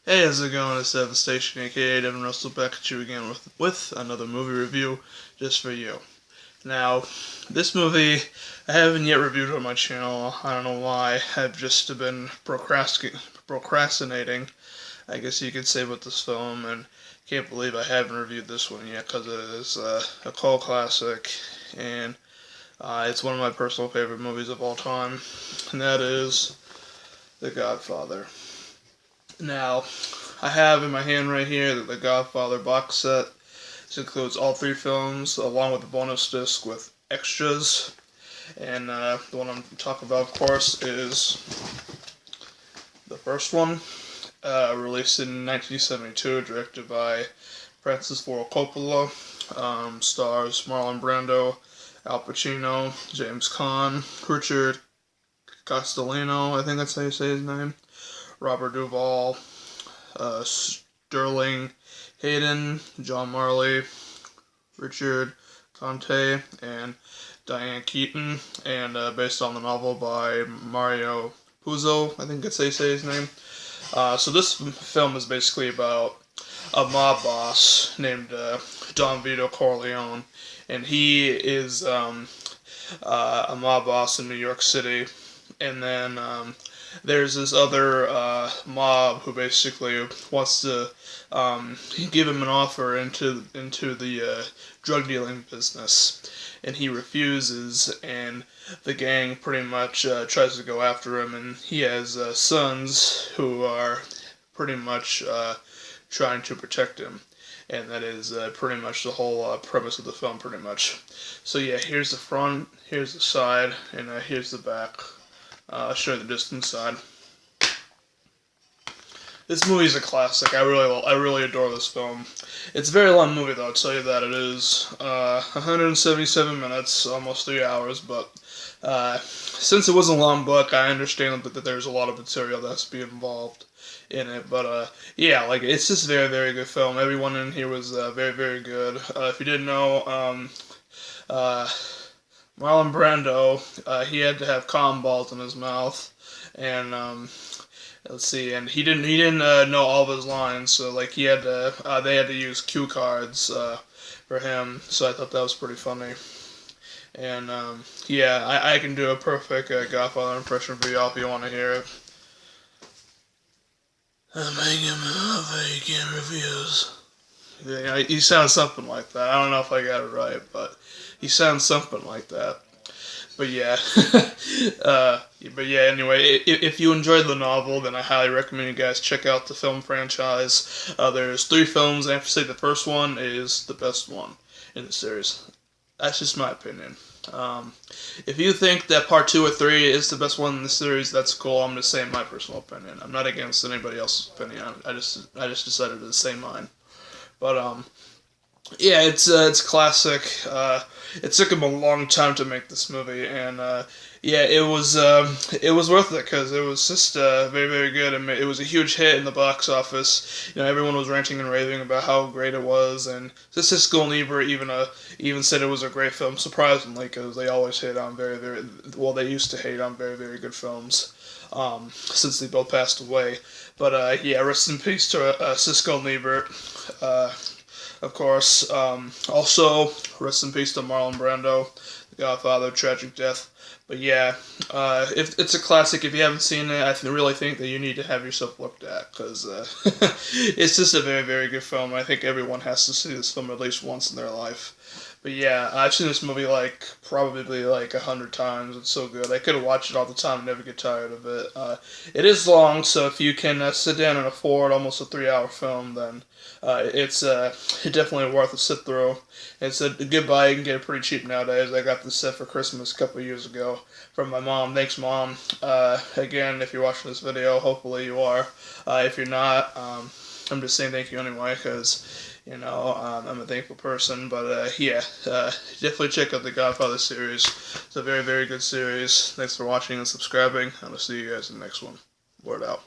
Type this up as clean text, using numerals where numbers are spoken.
Hey, how's it going? It's Devastation, aka Devin Russell, back at you again with another movie review just for you. Now, this movie I haven't yet reviewed on my channel. I don't know why. I've just been procrastinating, I guess you could say, with this film, and can't believe I haven't reviewed this one yet because it is a cult classic, and it's one of my personal favorite movies of all time, and that is The Godfather. Now, I have in my hand right here the Godfather box set. This includes all three films, along with a bonus disc with extras. And the one I'm talking about, of course, is the first one, released in 1972, directed by Francis Ford Coppola. Stars Marlon Brando, Al Pacino, James Caan, Richard Castellano, I think that's how you say his name, Robert Duvall, Sterling Hayden, John Marley, Richard Conte, and Diane Keaton, and based on the novel by Mario Puzo, I think that's how you say his name. So this film is basically about a mob boss named Don Vito Corleone, and he is a mob boss in New York City, and then there's this other mob who basically wants to give him an offer into the drug dealing business, and he refuses, and the gang pretty much tries to go after him, and he has sons who are pretty much trying to protect him. And that is pretty much the whole premise of the film, pretty much. So yeah, here's the front, here's the side, and here's the back. I'll show you the distant side. This movie is a classic. I really adore this film. It's a very long movie, though. I'll tell you that. It is 177 minutes, almost 3 hours. But since it was a long book, I understand that there's a lot of material that has to be involved in it. But yeah, like, it's just a very, very good film. Everyone in here was very, very good. If you didn't know, Marlon Brando, he had to have cotton balls in his mouth, and let's see, and he didn't know all of his lines, so like he had to they had to use cue cards for him. So I thought that was pretty funny. And yeah, I can do a perfect Godfather impression for y'all if you want to hear it. I'm making vegan reviews. Yeah, he sounds something like that. I don't know if I got it right, but he sounds something like that. But yeah, anyway, if you enjoyed the novel, then I highly recommend you guys check out the film franchise. There's 3 films, and I have to say the first one is the best one in the series. That's just my opinion. If you think that part 2 or 3 is the best one in the series, that's cool. I'm just saying my personal opinion. I'm not against anybody else's opinion. I just decided to say mine. But yeah, it's classic. It took him a long time to make this movie, and yeah, it was worth it because it was just very, very good. And it was a huge hit in the box office. You know, everyone was ranting and raving about how great it was, and Siskel and Ebert even said it was a great film, surprisingly, because they always hate on they used to hate on very, very good films. Since they both passed away. But yeah, rest in peace to Siskel and Ebert. Of course, also, rest in peace to Marlon Brando, The Godfather, tragic death. But yeah, if it's a classic. If you haven't seen it, I really think that you need to have yourself looked at, because it's just a very, very good film. I think everyone has to see this film at least once in their life. But yeah, I've seen this movie probably 100 times. It's so good. I could have watched it all the time and never get tired of it. It is long, so if you can sit down and afford almost a 3-hour film, then it's definitely worth a sit through. It's a good buy. You can get it pretty cheap nowadays. I got this set for Christmas a couple of years ago from my mom. Thanks, Mom. Again, if you're watching this video, hopefully you are. If you're not, I'm just saying thank you anyway, because you know, I'm a thankful person. But yeah, definitely check out the Godfather series. It's a very, very good series. Thanks for watching and subscribing. I'll see you guys in the next one. Word out.